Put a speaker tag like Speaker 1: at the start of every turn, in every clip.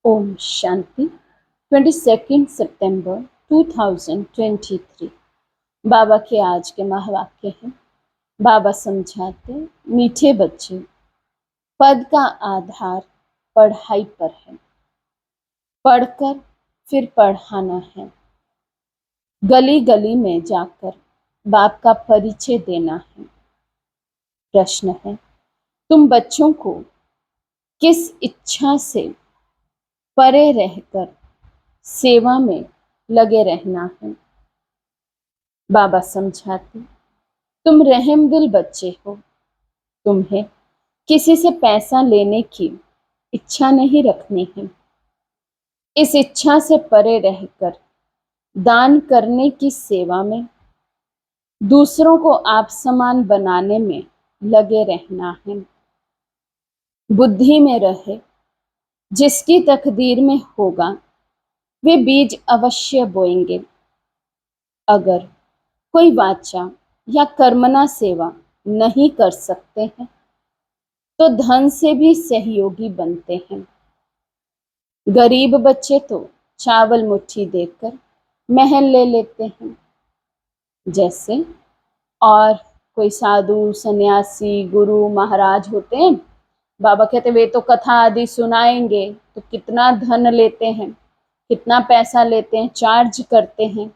Speaker 1: ओम शांति 22 सितंबर 2023। बाबा के आज के महावाक्य हैं। बाबा समझाते, मीठे बच्चे, पद का आधार पढ़ाई पर है, पढ़कर फिर पढ़ाना है। गली गली में जाकर बाप का परिचय देना है। प्रश्न है, तुम बच्चों को किस इच्छा से परे रहकर सेवा में लगे रहना है? बाबा समझाते, तुम रहमदिल बच्चे हो। तुम्हें किसी से पैसा लेने की इच्छा नहीं रखनी है। इस इच्छा से परे रहकर दान करने की सेवा में, दूसरों को आप समान बनाने में लगे रहना है। बुद्धि में रहे, जिसकी तकदीर में होगा वे बीज अवश्य बोएंगे। अगर कोई वाचा या कर्मना सेवा नहीं कर सकते हैं तो धन से भी सहयोगी बनते हैं। गरीब बच्चे तो चावल मुट्ठी देकर महल ले लेते हैं। जैसे और कोई साधु, सन्यासी, गुरु, महाराज होते हैं, बाबा कहते वे तो कथा आदि सुनाएंगे तो कितना धन लेते हैं, कितना पैसा लेते हैं, चार्ज करते हैं।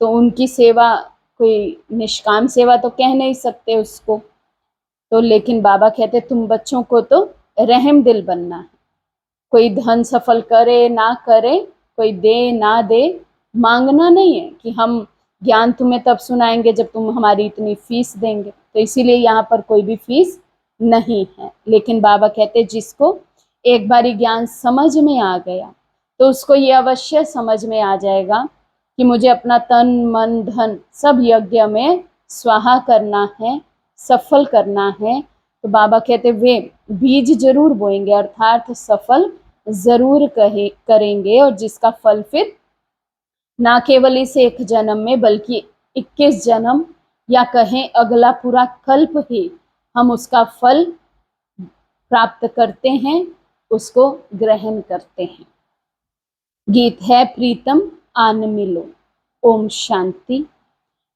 Speaker 1: तो उनकी सेवा कोई निष्काम सेवा तो कह नहीं सकते उसको। तो लेकिन बाबा कहते तुम बच्चों को तो रहम दिल बनना है। कोई धन सफल करे ना करे, कोई दे ना दे, मांगना नहीं है कि हम ज्ञान तुम्हें तब सुनाएंगे जब तुम हमारी इतनी फीस देंगे। तो इसीलिए यहाँ पर कोई भी फीस नहीं है। लेकिन बाबा कहते जिसको एक बारी ज्ञान समझ में आ गया तो उसको ये अवश्य समझ में आ जाएगा कि मुझे अपना तन मन धन सब यज्ञ में स्वाहा करना है, सफल करना है। तो बाबा कहते वे बीज जरूर बोएंगे, अर्थात सफल जरूर करेंगे, और जिसका फल फिर ना केवल इस एक जन्म में बल्कि 21 जन्म या कहें अगला पूरा कल्प ही हम उसका फल प्राप्त करते हैं, उसको ग्रहण करते हैं। गीत है प्रीतम आन मिलो। ओम शांति।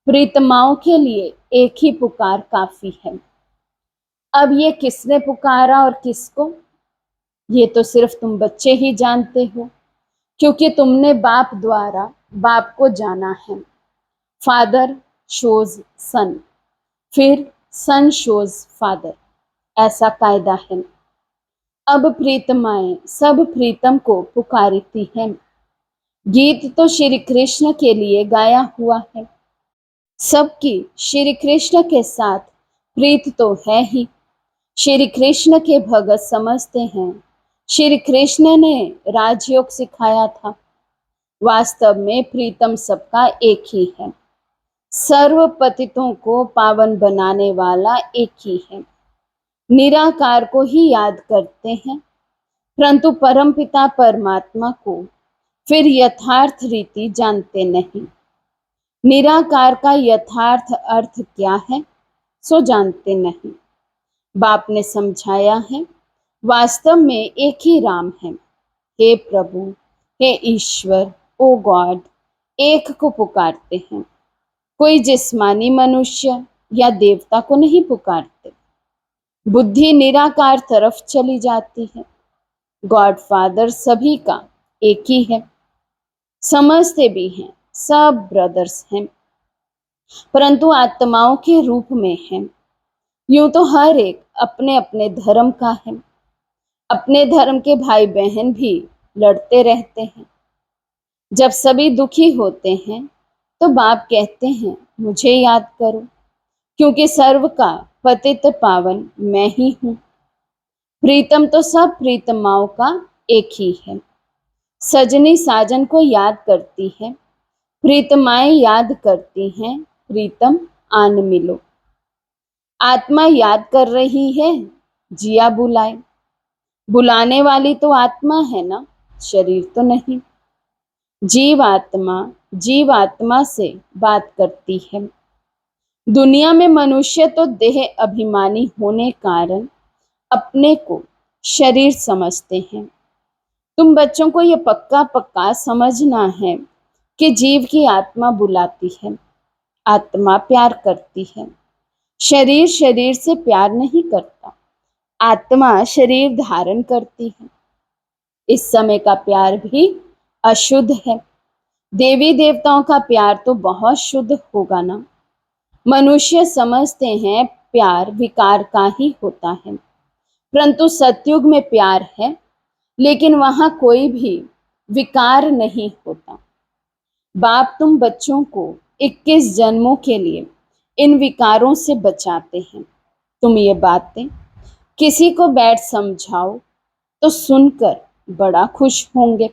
Speaker 1: प्रीतमाओं के लिए एक ही पुकार काफी है। अब ये किसने पुकारा और किसको, ये तो सिर्फ तुम बच्चे ही जानते हो, क्योंकि तुमने बाप द्वारा बाप को जाना है। फादर शोज सन, फिर सन शोज फादर, ऐसा कायदा है। अब प्रीतमाएं सब प्रीतम को पुकारती हैं। गीत तो श्री कृष्ण के लिए गाया हुआ है। सबकी श्री कृष्ण के साथ प्रीत तो है ही। श्री कृष्ण के भगत समझते हैं श्री कृष्ण ने राजयोग सिखाया था। वास्तव में प्रीतम सबका एक ही है। सर्व पतितों को पावन बनाने वाला एक ही है। निराकार को ही याद करते हैं, परंतु परमपिता परमात्मा को फिर यथार्थ रीति जानते नहीं। निराकार का यथार्थ अर्थ क्या है सो जानते नहीं। बाप ने समझाया है, वास्तव में एक ही राम है। हे प्रभु, हे ईश्वर, ओ गॉड, एक को पुकारते हैं। कोई जिस्मानी मनुष्य या देवता को नहीं पुकारते। बुद्धि निराकार तरफ चली जाती है। गॉड फादर सभी का एक ही है। समझते भी हैं, सब ब्रदर्स हैं, परंतु आत्माओं के रूप में हैं। यूं तो हर एक अपने अपने धर्म का है। अपने धर्म के भाई बहन भी लड़ते रहते हैं। जब सभी दुखी होते हैं तो बाप कहते हैं मुझे याद करो, क्योंकि सर्व का पतित पावन मैं ही हूं। प्रीतम तो सब प्रीतमाओं का एक ही है। सजनी साजन को याद करती है, प्रीतमाएं याद करती हैं, प्रीतम आन मिलो। आत्मा याद कर रही है, जिया बुलाए। बुलाने वाली तो आत्मा है ना, शरीर तो नहीं। जीव आत्मा से बात करती है। दुनिया में मनुष्य तो देह अभिमानी होने कारण अपने को शरीर समझते हैं। तुम बच्चों को ये पक्का पक्का समझना है कि जीव की आत्मा बुलाती है, आत्मा प्यार करती है। शरीर शरीर से प्यार नहीं करता, आत्मा शरीर धारण करती है। इस समय का प्यार भी अशुद्ध है। देवी देवताओं का प्यार तो बहुत शुद्ध होगा ना। मनुष्य समझते हैं प्यार विकार का ही होता है, परंतु सतयुग में प्यार है, लेकिन वहां कोई भी विकार नहीं होता। बाप तुम बच्चों को 21 जन्मों के लिए इन विकारों से बचाते हैं। तुम ये बातें किसी को बैठ समझाओ तो सुनकर बड़ा खुश होंगे।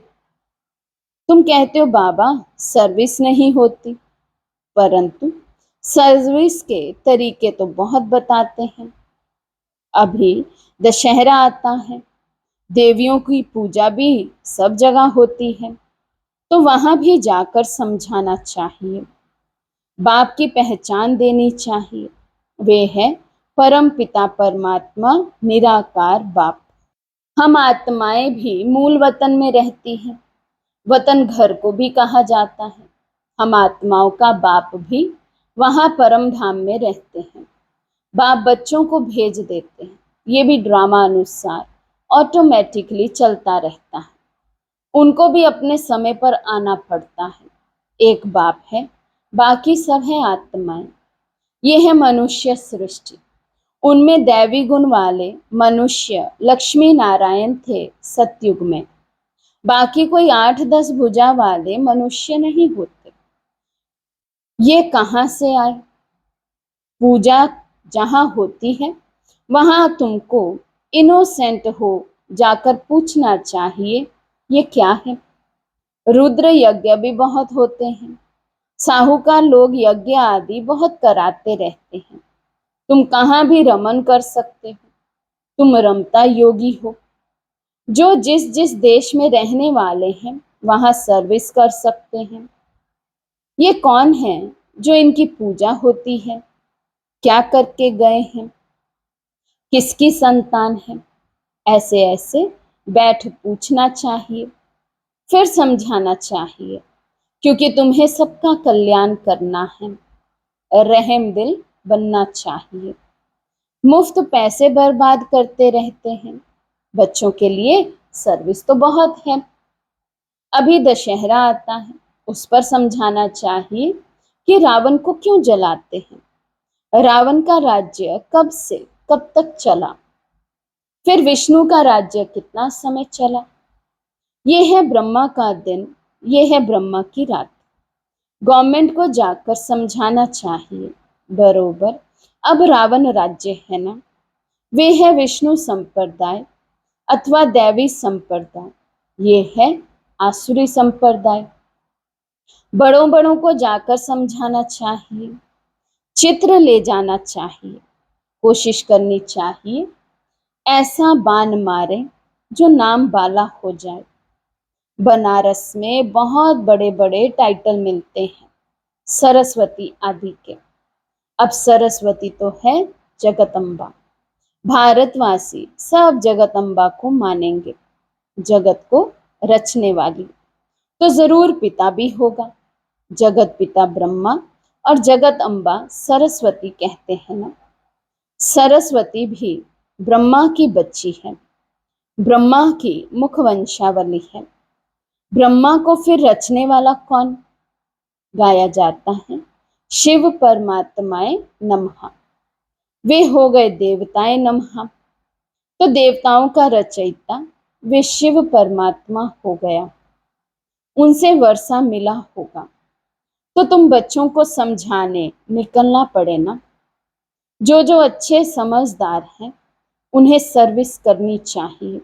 Speaker 1: तुम कहते हो बाबा सर्विस नहीं होती, परंतु सर्विस के तरीके तो बहुत बताते हैं। अभी दशहरा आता है, देवियों की पूजा भी सब जगह होती है, तो वहां भी जाकर समझाना चाहिए। बाप की पहचान देनी चाहिए। वे है परम पिता परमात्मा निराकार बाप। हम आत्माएं भी मूल वतन में रहती हैं। वतन घर को भी कहा जाता है। हम आत्माओं का बाप भी वहां परम धाम में रहते हैं। बाप बच्चों को भेज देते हैं। ये भी ड्रामा अनुसार ऑटोमेटिकली चलता रहता है। उनको भी अपने समय पर आना पड़ता है। एक बाप है, बाकी सब है आत्माएं। ये है मनुष्य सृष्टि। उनमें दैवी गुण वाले मनुष्य लक्ष्मी नारायण थे सतयुग में। बाकी कोई 8-10 भुजा वाले मनुष्य नहीं होते। ये कहाँ से आए? पूजा जहां होती है वहां तुमको इनोसेंट हो जाकर पूछना चाहिए ये क्या है। रुद्र यज्ञ भी बहुत होते हैं। साहूकार लोग यज्ञ आदि बहुत कराते रहते हैं। तुम कहाँ भी रमन कर सकते हो। तुम रमता योगी हो। जो जिस जिस देश में रहने वाले हैं वहां सर्विस कर सकते हैं। ये कौन है जो इनकी पूजा होती है? क्या करके गए हैं? किसकी संतान है? ऐसे ऐसे बैठ पूछना चाहिए, फिर समझाना चाहिए, क्योंकि तुम्हें सबका कल्याण करना है। रहम दिल बनना चाहिए। मुफ्त पैसे बर्बाद करते रहते हैं। बच्चों के लिए सर्विस तो बहुत है। अभी दशहरा आता है, उस पर समझाना चाहिए कि रावण को क्यों जलाते हैं। रावण का राज्य कब से कब तक चला, फिर विष्णु का राज्य कितना समय चला। ये है ब्रह्मा का दिन, ये है ब्रह्मा की रात। गवर्नमेंट को जाकर समझाना चाहिए बरोबर। अब रावण राज्य है ना, वे है विष्णु संप्रदाय अथवा दैवी संप्रदाय, ये है आसुरी संप्रदाय। बड़ों बड़ों को जाकर समझाना चाहिए, चित्र ले जाना चाहिए, कोशिश करनी चाहिए ऐसा बाण मारे जो नाम वाला हो जाए। बनारस में बहुत बड़े बड़े टाइटल मिलते हैं सरस्वती आदि के। अब सरस्वती तो है जगदम्बा। भारतवासी सब जगदम्बा को मानेंगे। जगत को रचने वाली तो जरूर पिता भी होगा। जगत पिता ब्रह्मा और जगत अम्बा सरस्वती कहते हैं ना। सरस्वती भी ब्रह्मा की बच्ची है, ब्रह्मा की मुख वंशावली है। ब्रह्मा को फिर रचने वाला कौन? गाया जाता है शिव परमात्माए नमः। वे हो गए देवताए नमः। तो देवताओं का रचयिता वे शिव परमात्मा हो गया। उनसे वर्षा मिला होगा। तो तुम बच्चों को समझाने निकलना पड़े ना। जो जो अच्छे समझदार हैं उन्हें सर्विस करनी चाहिए।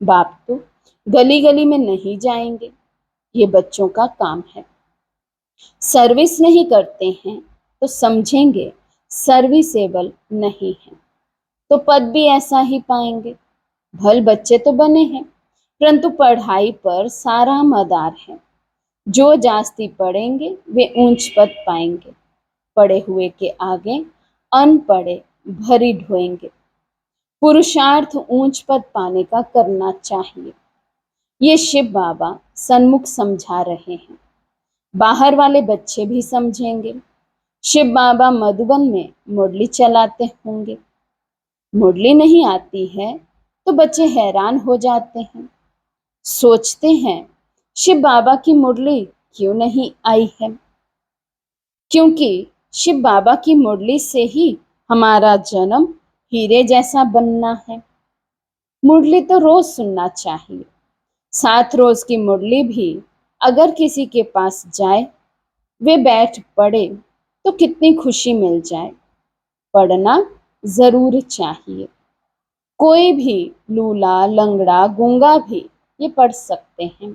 Speaker 1: बाप तो गली गली में नहीं जाएंगे, ये बच्चों का काम है। सर्विस नहीं करते हैं तो समझेंगे सर्विसेबल नहीं है, तो पद भी ऐसा ही पाएंगे। भल बच्चे तो बने हैं, परंतु पढ़ाई पर सारा मदार है। जो जास्ती पढ़ेंगे वे ऊंच पद पाएंगे। पढ़े हुए के आगे अनपढ़े भरी ढोएंगे। पुरुषार्थ ऊंच पद पाने का करना चाहिए। ये शिव बाबा सन्मुख समझा रहे हैं, बाहर वाले बच्चे भी समझेंगे। शिव बाबा मधुबन में मुरली चलाते होंगे, मुरली नहीं आती है तो बच्चे हैरान हो जाते हैं, सोचते हैं शिव बाबा की मुरली क्यों नहीं आई है, क्योंकि शिव बाबा की मुरली से ही हमारा जन्म हीरे जैसा बनना है। मुरली तो रोज सुनना चाहिए, 7 रोज की मुरली भी अगर किसी के पास जाए, वे बैठ पढ़े तो कितनी खुशी मिल जाए। पढ़ना जरूर चाहिए। कोई भी लूला लंगड़ा गूंगा भी ये पढ़ सकते हैं।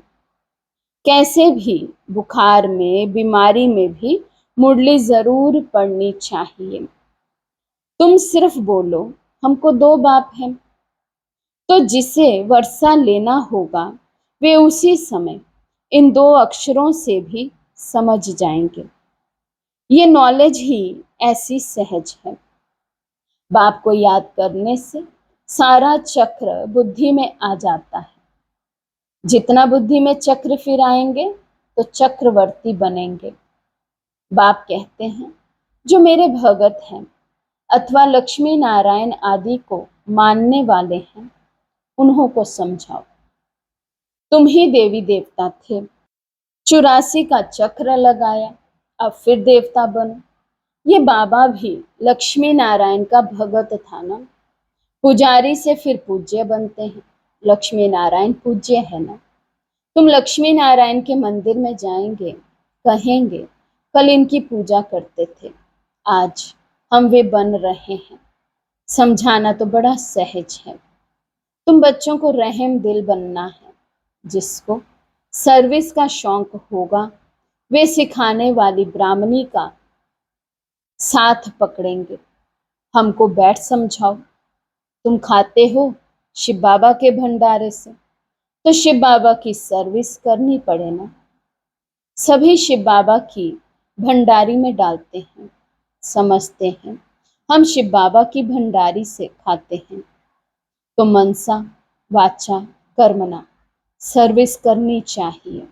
Speaker 1: कैसे भी बुखार में बीमारी में भी मुरली जरूर पढ़नी चाहिए। तुम सिर्फ बोलो हमको 2 बाप हैं, तो जिसे वर्षा लेना होगा वे उसी समय इन 2 अक्षरों से भी समझ जाएंगे। ये नॉलेज ही ऐसी सहज है। बाप को याद करने से सारा चक्र बुद्धि में आ जाता है। जितना बुद्धि में चक्र फिराएंगे तो चक्रवर्ती बनेंगे। बाप कहते हैं जो मेरे भगत हैं अथवा लक्ष्मी नारायण आदि को मानने वाले हैं, उन्हों को समझाओ। तुम ही देवी देवता थे, 84 का चक्र लगाया, अब फिर देवता बनो। ये बाबा भी लक्ष्मी नारायण का भगत था ना, पुजारी से फिर पूज्य बनते हैं। लक्ष्मी नारायण पूज्य है ना। तुम लक्ष्मी नारायण के मंदिर में जाएंगे, कहेंगे कल इनकी पूजा करते थे, आज हम वे बन रहे हैं। समझाना तो बड़ा सहज है। तुम बच्चों को रहम दिल बनना है। जिसको सर्विस का शौक होगा वे सिखाने वाली ब्राह्मणी का साथ पकड़ेंगे। हमको बैठ समझाओ। तुम खाते हो शिव बाबा के भंडारे से, तो शिव बाबा की सर्विस करनी पड़े ना। सभी शिव बाबा की भंडारी में डालते हैं, समझते हैं हम शिव बाबा की भंडारी से खाते हैं, तो मनसा वाचा कर्मना सर्विस करनी चाहिए।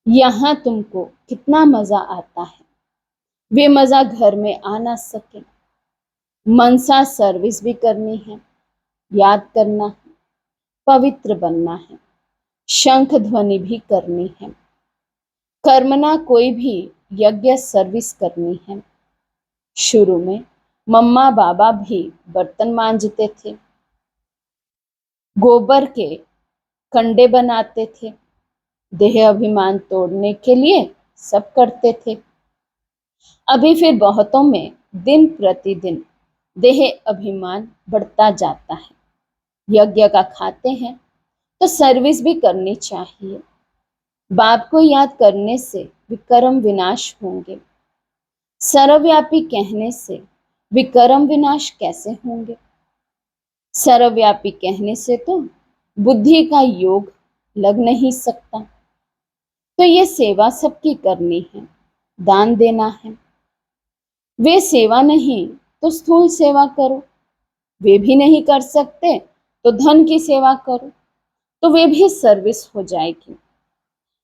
Speaker 1: यहाँ तुमको कितना मजा आता है, वे मजा घर में आ ना सके। मनसा सर्विस भी करनी है, याद करना है, पवित्र बनना है, शंख ध्वनि भी करनी है। कर्मना कोई भी यज्ञ सर्विस करनी है। शुरू में मम्मा बाबा भी बर्तन मांजते थे, गोबर के कंडे बनाते थे, देह अभिमान तोड़ने के लिए सब करते थे। अभी फिर बहुतों में दिन प्रतिदिन देह अभिमान बढ़ता जाता है। यज्ञ का खाते हैं तो सर्विस भी करनी चाहिए। बाप को याद करने से विकर्म विनाश होंगे। सर्वव्यापी कहने से विकर्म विनाश कैसे होंगे? सर्वव्यापी कहने से तो बुद्धि का योग लग नहीं सकता। तो ये सेवा सबकी करनी है, दान देना है। वे सेवा नहीं तो स्थूल सेवा करो, वे भी नहीं कर सकते तो धन की सेवा करो, तो वे भी सर्विस हो जाएगी।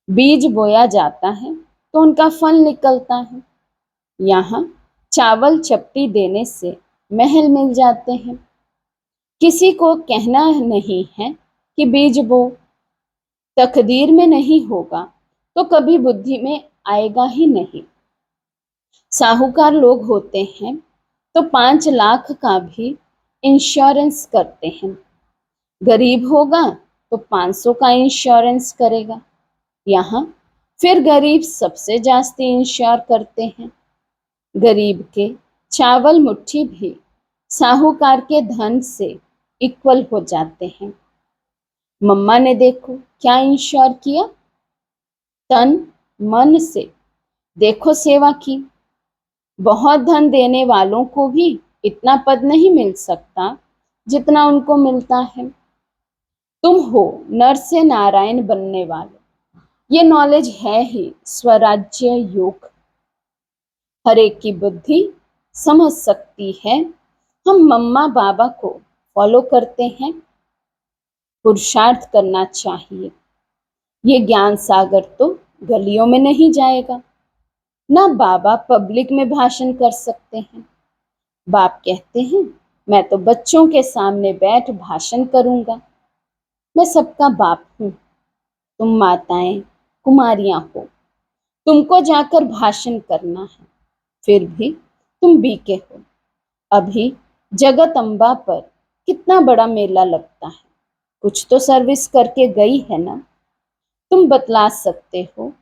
Speaker 1: बीज बोया जाता है तो उनका फल निकलता है। यहाँ चावल चपटी देने से महल मिल जाते हैं। किसी को कहना नहीं है कि बीज बो, तकदीर में नहीं होगा तो कभी बुद्धि में आएगा ही नहीं। साहूकार लोग होते हैं तो 5 लाख का भी इंश्योरेंस करते हैं। गरीब होगा तो 500 का इंश्योरेंस करेगा। यहाँ फिर गरीब सबसे जास्ती इंश्योर करते हैं। गरीब के चावल मुट्ठी भी साहूकार के धन से इक्वल हो जाते हैं। मम्मा ने देखो क्या इंश्योर किया, तन मन से देखो सेवा की। बहुत धन देने वालों को भी इतना पद नहीं मिल सकता जितना उनको मिलता है। तुम हो नर से नारायण बनने वाले, ये नॉलेज है ही स्वराज्य योग। हर एक की बुद्धि समझ सकती है। हम मम्मा बाबा को फॉलो करते हैं। पुरुषार्थ करना चाहिए, ये ज्ञान सागर तो गलियों में नहीं जाएगा, ना बाबा पब्लिक में भाषण कर सकते हैं। बाप कहते हैं, मैं तो बच्चों के सामने बैठ भाषण करूंगा। मैं सबका बाप हूं, तुम माताएं कुमारियां हो, तुमको जाकर भाषण करना है, फिर भी तुम बीके हो। अभी जगत अम्बा पर कितना बड़ा मेला लगता है, कुछ तो सर्विस करके गई है ना। तुम बतला सकते हो,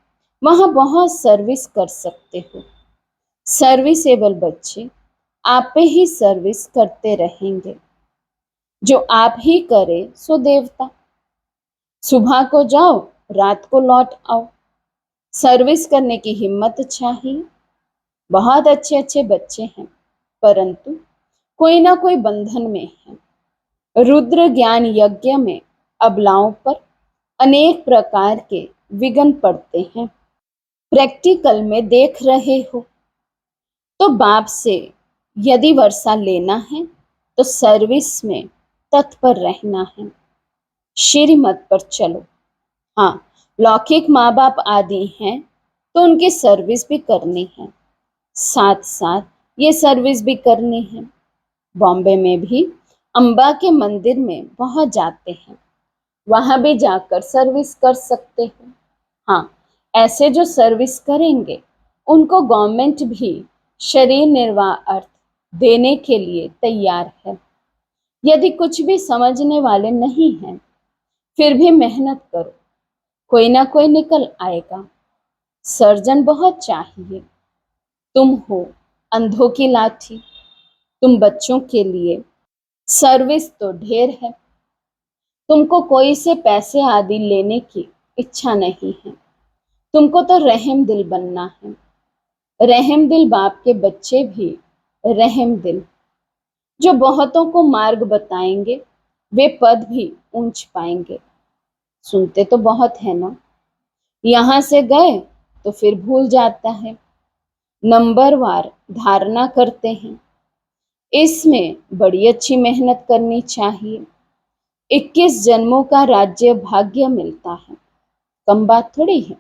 Speaker 1: वहां बहुत सर्विस कर सकते हो। सर्विसेबल बच्चे आप पे ही सर्विस करते रहेंगे। जो आप ही करे सो देवता। सुबह को जाओ, रात को लौट आओ। सर्विस करने की हिम्मत चाहिए। बहुत अच्छे अच्छे बच्चे हैं, परंतु कोई ना कोई बंधन में है। रुद्र ज्ञान यज्ञ में अबलाओं पर अनेक प्रकार के विघ्न पड़ते हैं। प्रैक्टिकल में देख रहे हो। तो बाप से यदि वर्षा लेना है तो सर्विस में तत्पर रहना है। श्रीमत पर चलो। हाँ, लौकिक माँ बाप आदि हैं तो उनकी सर्विस भी करनी है, साथ साथ ये सर्विस भी करनी है। बॉम्बे में भी अम्बा के मंदिर में बहुत जाते हैं, वहां भी जाकर सर्विस कर सकते हो। हाँ, ऐसे जो सर्विस करेंगे उनको गवर्नमेंट भी शरीर निर्वाह अर्थ देने के लिए तैयार है। यदि कुछ भी समझने वाले नहीं हैं, फिर भी मेहनत करो, कोई ना कोई निकल आएगा। सर्जन बहुत चाहिए। तुम हो अंधों की लाठी, तुम बच्चों के लिए सर्विस तो ढेर है। तुमको कोई से पैसे आदि लेने की इच्छा नहीं है, तुमको तो रहम दिल बनना है। रहम दिल बाप के बच्चे भी रहम दिल, जो बहुतों को मार्ग बताएंगे, वे पद भी ऊंच पाएंगे। सुनते तो बहुत है ना, यहां से गए तो फिर भूल जाता है। नंबरवार धारणा करते हैं, इसमें बड़ी अच्छी मेहनत करनी चाहिए। 21 जन्मों का राज्य भाग्य मिलता है, कम बात थोड़ी है।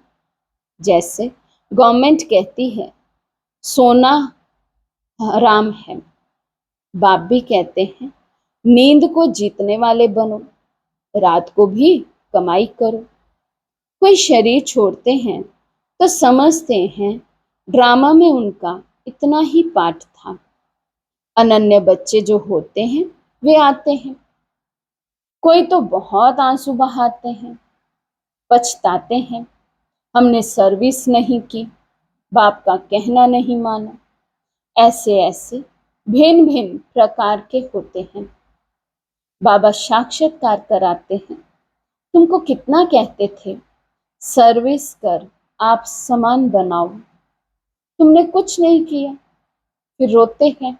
Speaker 1: जैसे गवर्नमेंट कहती है सोना हराम है, बाप भी कहते हैं नींद को जीतने वाले बनो, रात को भी कमाई करो। कोई शरीर छोड़ते हैं तो समझते हैं ड्रामा में उनका इतना ही पाठ था। अनन्य बच्चे जो होते हैं वे आते हैं, कोई तो बहुत आंसू बहाते हैं, पछताते हैं हमने सर्विस नहीं की, बाप का कहना नहीं माना। ऐसे ऐसे भिन्न भिन्न प्रकार के होते हैं। बाबा साक्षात्कार कराते हैं, तुमको कितना कहते थे सर्विस कर आप समान बनाओ, तुमने कुछ नहीं किया, फिर रोते हैं।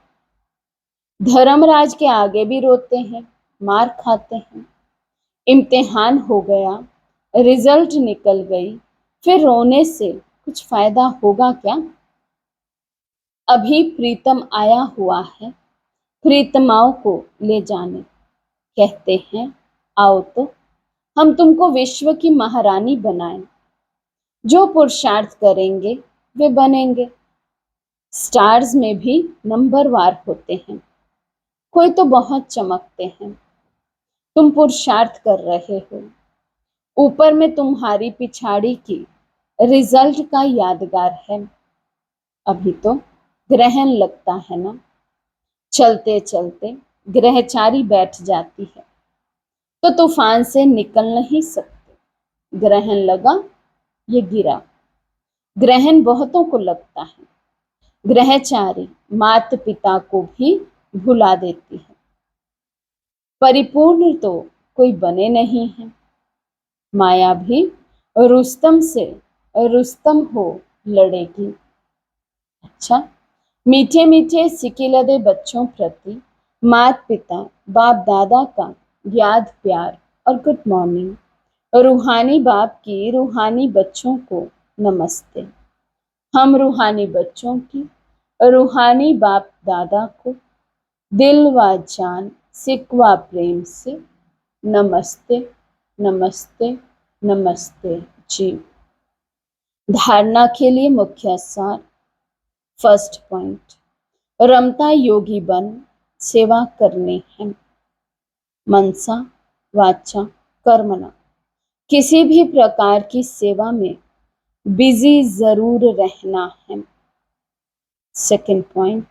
Speaker 1: धर्मराज के आगे भी रोते हैं, मार खाते हैं। इम्तिहान हो गया, रिजल्ट निकल गई, फिर रोने से कुछ फायदा होगा क्या? अभी प्रीतम आया हुआ है, प्रीतमाओं को ले जाने। कहते हैं आओ तो हम तुमको विश्व की महारानी बनाएं। जो पुरुषार्थ करेंगे वे बनेंगे। स्टार्स में भी नंबरवार होते हैं, कोई तो बहुत चमकते हैं। तुम पुरुषार्थ कर रहे हो, ऊपर में तुम्हारी पिछाड़ी की रिजल्ट का यादगार है। अभी तो ग्रहण लगता है ना, चलते चलते ग्रहचारी बैठ जाती है तो तूफान से निकल नहीं सकते। ग्रहण लगा, ये गिरा। ग्रहण बहुतों को लगता है, ग्रहचारी माता पिता को भी भुला देती है। परिपूर्ण तो कोई बने नहीं है। माया भी रुस्तम से रुस्तम हो लड़ेगी। अच्छा, मीठे मीठे सिकिलदे बच्चों प्रति माता पिता बाप दादा का याद प्यार और गुड मॉर्निंग। रूहानी बाप की रूहानी बच्चों को नमस्ते। हम रूहानी बच्चों की रूहानी बाप दादा को दिल व जान सिक व प्रेम से नमस्ते नमस्ते नमस्ते जी। धारणा के लिए मुख्य सार। फर्स्ट पॉइंट, रमता योगी बन सेवा करनी है। मनसा वाचा कर्मणा, किसी भी प्रकार की सेवा में बिजी जरूर रहना है। सेकंड पॉइंट,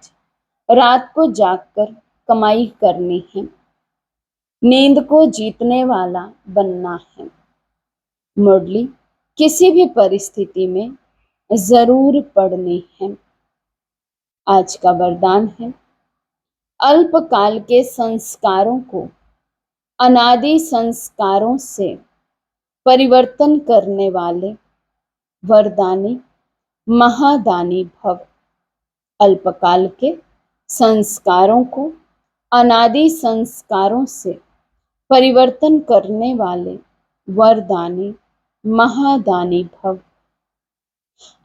Speaker 1: रात को जागकर कमाई करनी है। नींद को जीतने वाला बनना है। मुरली किसी भी परिस्थिति में जरूर पढ़नी है। आज का वरदान है, अल्पकाल के संस्कारों को अनादि संस्कारों से परिवर्तन करने वाले वरदानी महादानी भव। अल्पकाल के संस्कारों को अनादि संस्कारों से परिवर्तन करने वाले वरदानी महादानी भव।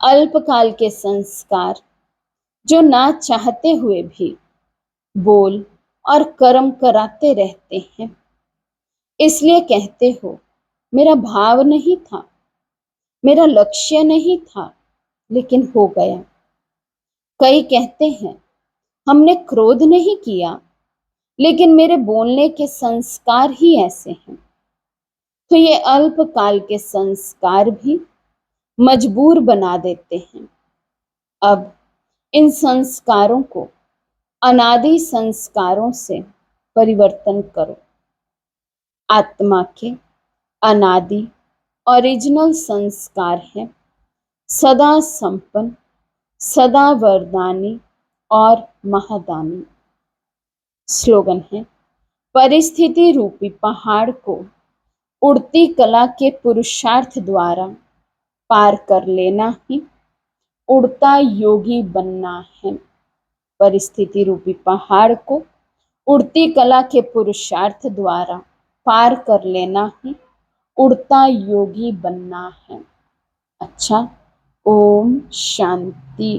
Speaker 1: अल्पकाल के संस्कार जो ना चाहते हुए भी बोल और कर्म कराते रहते हैं, इसलिए कहते हो मेरा भाव नहीं था, मेरा लक्ष्य नहीं था, लेकिन हो गया। कई कहते हैं हमने क्रोध नहीं किया, लेकिन मेरे बोलने के संस्कार ही ऐसे हैं। तो ये अल्पकाल के संस्कार भी मजबूर बना देते हैं। अब इन संस्कारों को अनादि संस्कारों से परिवर्तन करो। आत्मा के अनादि ओरिजिनल संस्कार है सदा संपन्न, सदा वरदानी और महादानी। स्लोगन है, परिस्थिति रूपी पहाड़ को उड़ती कला के पुरुषार्थ द्वारा पार कर लेना ही उड़ता योगी बनना है। परिस्थिति रूपी पहाड़ को उड़ती कला के पुरुषार्थ द्वारा पार कर लेना ही उड़ता योगी बनना है। अच्छा, ओम शांति।